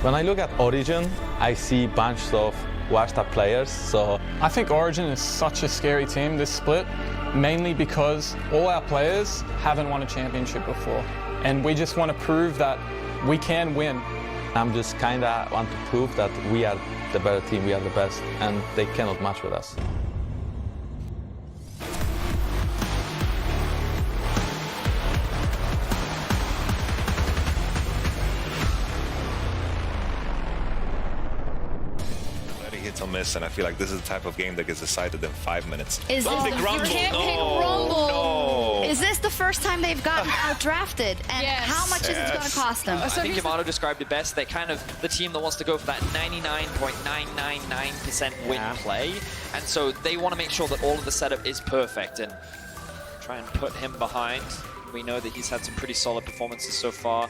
When I look at Origin, I see bunch of washed up players, so... I think Origin is such a scary team this split, mainly because all our players haven't won a championship before. And we just want to prove that we can win. I'm just kinda want to prove that we are the better team, we are the best, and they cannot match with us. Hits or miss, and I feel like this is the type of game that gets decided in 5 minutes. Is this Big rumble. You can't pick No, Rumble. no. Is this the first time they've gotten outdrafted? And Yes. how much is it going to cost them? I think Yamato described it best. They're kind of the team that wants to go for that 99.999% win play. And so they want to make sure that all of the setup is perfect and try and put him behind. We know that he's had some pretty solid performances so far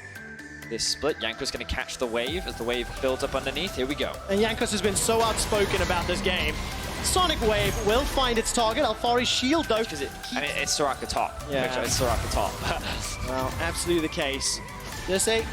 this split. Yanko's going to catch the wave as the wave builds up underneath. Here we go. And Jankos has been so outspoken about this game. Sonic Wave will find its target. Alphari's shield, though. Because it's Soraka top. Yeah. It's Soraka top. Well, absolutely the case. Jersey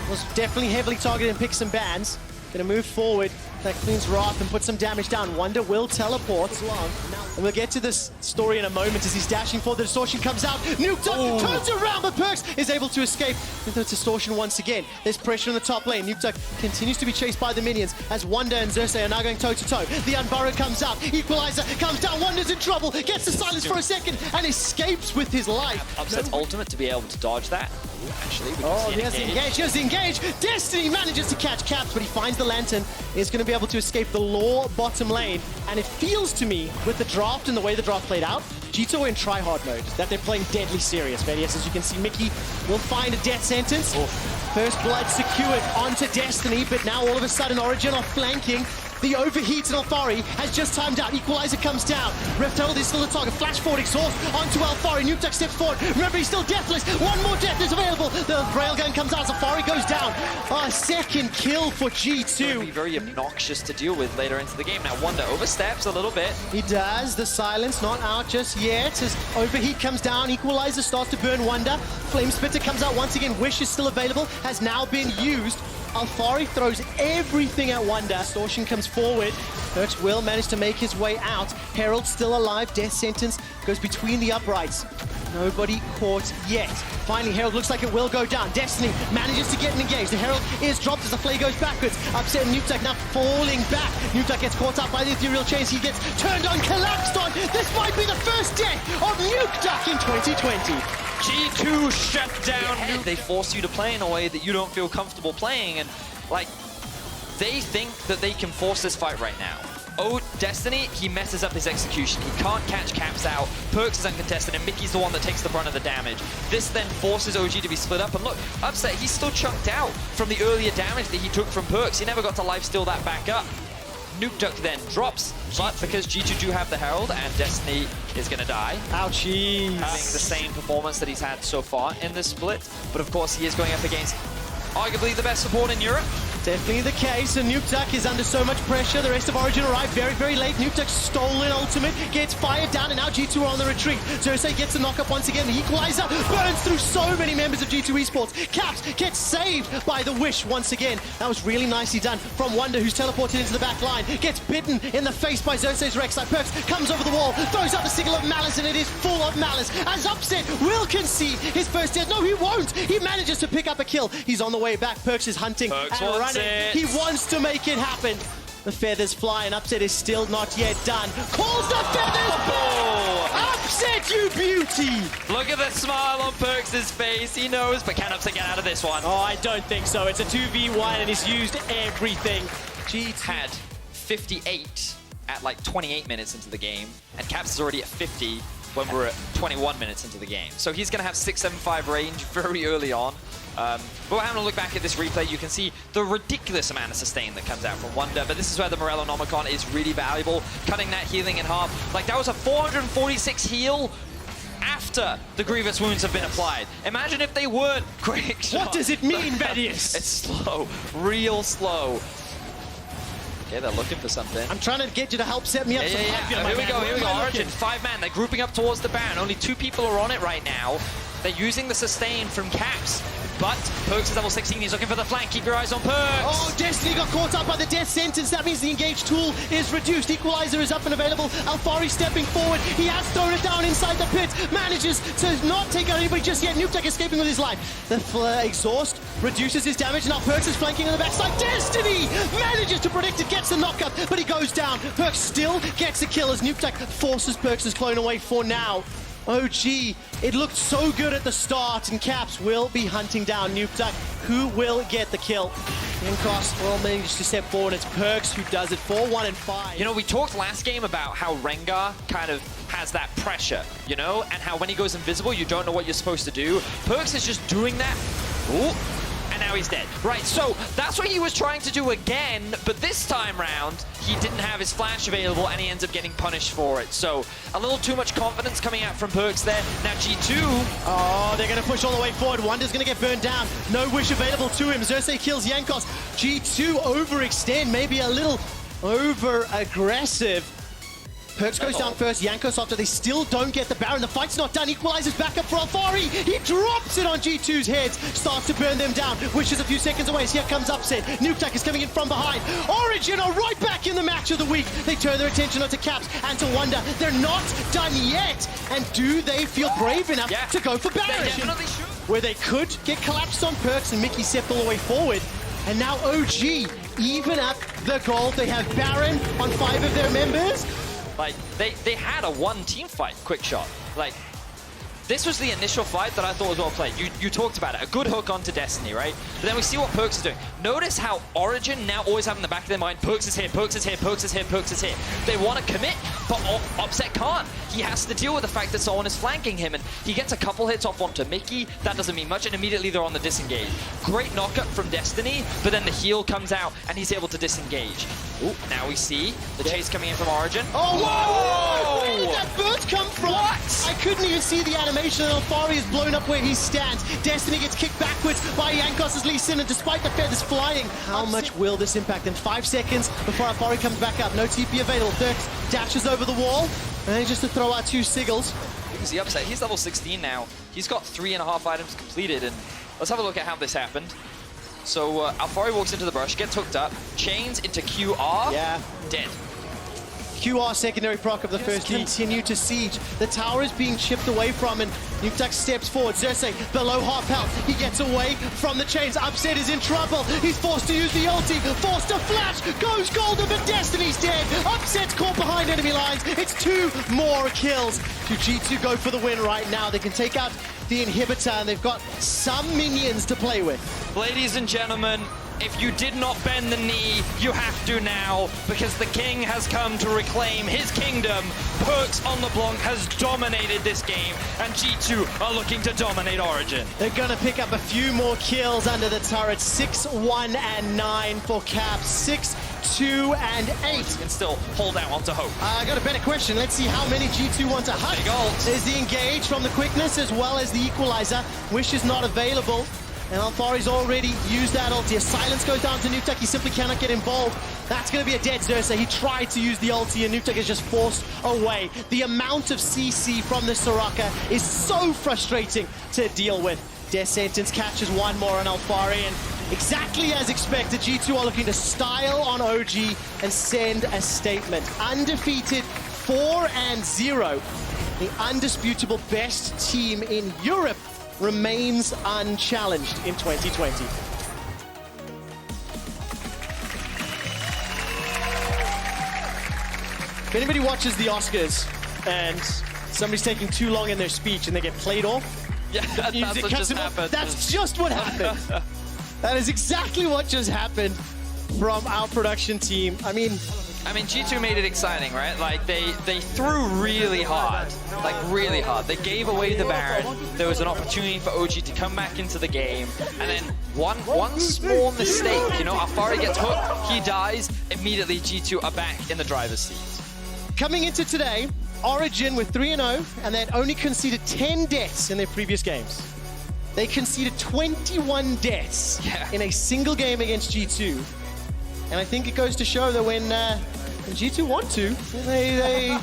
was definitely heavily targeted and picked some bans. Gonna move forward. That cleans Wrath and puts some damage down. Wonder will teleport. And we'll get to this story in a moment as he's dashing forward. The distortion comes out. Nuke Duck turns around, but Perkz is able to escape with the distortion once again. There's pressure in the top lane. Nuke Duck continues to be chased by the minions as Wonder and Xerxes are now going toe-to-toe. The Unburrowed comes out. Equalizer comes down. Wonder's in trouble. Gets the silence for a second and escapes with his life. Upset's ultimate to be able to dodge that. Actually, we can see he has to engage. He has to engage. Destiny manages to catch Caps, but he finds the Lantern. Is going to be able to escape the Law bottom lane. And it feels to me, with the draft and the way the draft played out, G2 are in try-hard mode, that they're playing deadly serious. VDS, as you can see, Mickey will find a death sentence. First blood secured onto Destiny, but now all of a sudden Origin are flanking. The overheat in Alphari has just timed out. Equalizer comes down. Rift Herald is still the target. Flash forward, exhaust onto Alphari. Nuke Duck steps forward. Remember, he's still deathless. One more death is available. The railgun comes out. Alphari goes down. A second kill for G2. It's going to be very obnoxious to deal with later into the game. Now, Wonder oversteps a little bit. He does. The silence not out just yet as overheat comes down. Equalizer starts to burn Wonder. Flame Spitter comes out once again. Wish is still available. Has now been used. Alphari throws everything at Wonder. Distortion comes forward. Perkz will manage to make his way out. Herald still alive. Death sentence goes between the uprights. Nobody caught yet. Finally, Herald looks like it will go down. Destiny manages to get engaged. The Herald is dropped as the flay goes backwards. Upset Nuke Duck now falling back. Nuke Duck gets caught up by the ethereal chains. He gets turned on, collapsed on. This might be the first death of Nuke Duck in 2020. G2 shut down. They force you to play in a way that you don't feel comfortable playing, and like they think that they can force this fight right now. Oh, Destiny, he messes up his execution. He can't catch Caps out. Perkz is uncontested, and Mickey's the one that takes the brunt of the damage. This then forces OG to be split up, and look, Upset, he's still chunked out from the earlier damage that he took from Perkz. He never got to lifesteal that back up. Nuke Duck then drops, but because G2 do have the Herald and Destiny is going to die. Ouchie. Having the same performance that he's had so far in this split. But of course, he is going up against arguably the best support in Europe. Definitely the case, and Nuke Duck is under so much pressure. The rest of Origin arrive very, very late. Nuke Duck's stolen ultimate, gets fired down, and now G2 are on the retreat. Xerxes gets a knock-up once again. The Equalizer burns through so many members of G2 Esports. Caps gets saved by the Wish once again. That was really nicely done from Wonder, who's teleported into the back line. Gets bitten in the face by Xerxes Rek'Sai. Perkz comes over the wall, throws out the signal of malice, and it is full of malice. As Upset will concede his first death. No, he won't. He manages to pick up a kill. He's on the way back. Perkz is hunting Perkz and running. it. He wants to make it happen. The feathers fly, and Upset is still not yet done. Calls the feathers! Upset, you beauty! Look at the smile on Perkz' face. He knows, but can Upset get out of this one? Oh, I don't think so. It's a 2v1, and he's used everything. G had 58 at like 28 minutes into the game, and Caps is already at 50 when we're at 21 minutes into the game. So he's going to have 675 range very early on. But we're having a look back at this replay. You can see the ridiculous amount of sustain that comes out from Wonder, but this is where the Morellonomicon is really valuable, cutting that healing in half. Like, that was a 446 heal after the Grievous wounds have been applied. Imagine if they weren't quick shots. What does it mean, Vedius? It's slow, real slow. Yeah, they're looking for something. I'm trying to get you to help set me up. Yeah. Here we go. Origin, 5-man. They're grouping up towards the Baron. Only 2 people are on it right now. They're using the sustain from Caps. but Perkz is level 16. He's looking for the flank. Keep your eyes on Perkz. Oh, Destiny got caught up by the death sentence. That means the engaged tool is reduced. Equalizer is up and available. Alpahri stepping forward. He has thrown it down inside the pit. Manages to not take out anybody just yet. Nuketech escaping with his life. The exhaust reduces his damage. Now Perkz is flanking on the backside. Destiny manages to predict it, gets the knockup, but he goes down. Perkz still gets a kill as Nuketech forces Perkz' clone away for now. OG, it looked so good at the start, and Caps will be hunting down Nuketech. Who will get the kill? Inkos will manage to step forward. It's Perkz who does it. 4-1 and 5. You know, we talked last game about how Rengar kind of has that pressure, you know, and how when he goes invisible, you don't know what you're supposed to do. Perkz is just doing that. Ooh. And now he's dead. Right, so that's what he was trying to do again, but this time round, he didn't have his flash available and he ends up getting punished for it. So a little too much confidence coming out from Perkz there. Now G2. Oh, they're going to push all the way forward. Wonder's going to get burned down. No wish available to him. Xerxes kills Jankos. G2 overextend, maybe a little over-aggressive. Perkz goes down first, Jankos after. They still don't get the Baron. The fight's not done. Equalizes back up for Alpahri. He drops it on G2's heads. Starts to burn them down. Wish is a few seconds away. So here comes Upset. Nuketech is coming in from behind. Origin are right back in the match of the week. They turn their attention onto Caps and to Wonder. They're not done yet. And do they feel brave enough to go for Baron? They definitely should. Where they could get collapsed on Perkz and Mickey stepped all the way forward. And now OG even up the gold. They have Baron on 5 of their members. Like, they had a one-team fight, quick shot. Like, this was the initial fight that I thought was well played. You talked about it. A good hook onto Destiny, right? But then we see what Perkz is doing. Notice how Origin now always have in the back of their mind, Perkz is here, Perkz is here, Perkz is here, Perkz is here. They want to commit, but Upset can't. He has to deal with the fact that someone is flanking him, and he gets a couple hits off onto Mickey. That doesn't mean much, and immediately they're on the disengage. Great knockup from Destiny, but then the heal comes out, and he's able to disengage. Ooh, now we see the chase coming in from Origin. Oh, whoa! Where did that burst come from? What? I couldn't even see the animation. Alpahri is blown up where he stands. Destiny gets kicked backwards by Jankos' Lee Sin, and despite the feathers flying, how much will this impact? In 5 seconds before Alpahri comes back up. No TP available. Perkz dashes over the wall, and then just to throw out 2 sigils. He's the Upset. He's level 16 now. He's got 3.5 items completed, and let's have a look at how this happened. So Alpahri walks into the brush, gets hooked up, chains into QR, dead. QR secondary proc of the first continue to siege. The tower is being chipped away from, and Nuketech steps forward. Xerxes below half health. He gets away from the chains. Upset is in trouble. He's forced to use the ulti. Forced to flash. Goes golden, but Destiny's dead. Upset's caught behind enemy lines. It's 2 more kills. Do G2 go for the win right now? They can take out the inhibitor, and they've got some minions to play with. Ladies and gentlemen, if you did not bend the knee, you have to now, because the king has come to reclaim his kingdom. Perkz on LeBlanc has dominated this game, and G2 are looking to dominate Origin. They're gonna pick up a few more kills under the turret. 6-1 and 9 for Caps. 6-2 and 8. You can still hold out onto hope. I got a better question. Let's see how many G2 want to hug. Big ult. There's the engage from the quickness as well as the equalizer. Wish is not available. And Alpahri's already used that ulti. A silence goes down to Nuketech. He simply cannot get involved. That's going to be a dead Xerxes. He tried to use the ulti, and Nuketech is just forced away. The amount of CC from this Soraka is so frustrating to deal with. Death Sentence catches 1 more on Alpahri, and exactly as expected, G2 are looking to style on OG and send a statement. Undefeated 4-0. The undisputable best team in Europe remains unchallenged in 2020. If anybody watches the Oscars and somebody's taking too long in their speech and they get played off, that's what just happened. That's just what happened. That is exactly what just happened from our production team. I mean, G2 made it exciting, right? Like, they threw really hard. Like, really hard. They gave away the Baron. There was an opportunity for OG to come back into the game. And then one small mistake, you know, Alpahri gets hooked, he dies, immediately G2 are back in the driver's seat. Coming into today, Origin with 3-0, and they had only conceded 10 deaths in their previous games. They conceded 21 deaths in a single game against G2. And I think it goes to show that when G2 want to, they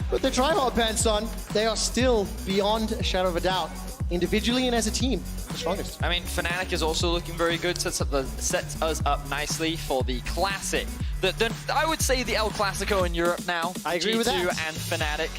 put their try-hard pants on, they are still beyond a shadow of a doubt, individually and as a team. the strongest. I mean, Fnatic is also looking very good. Sets us up nicely for the classic. I would say the El Clasico in Europe now. I agree with G2 that. and Fnatic.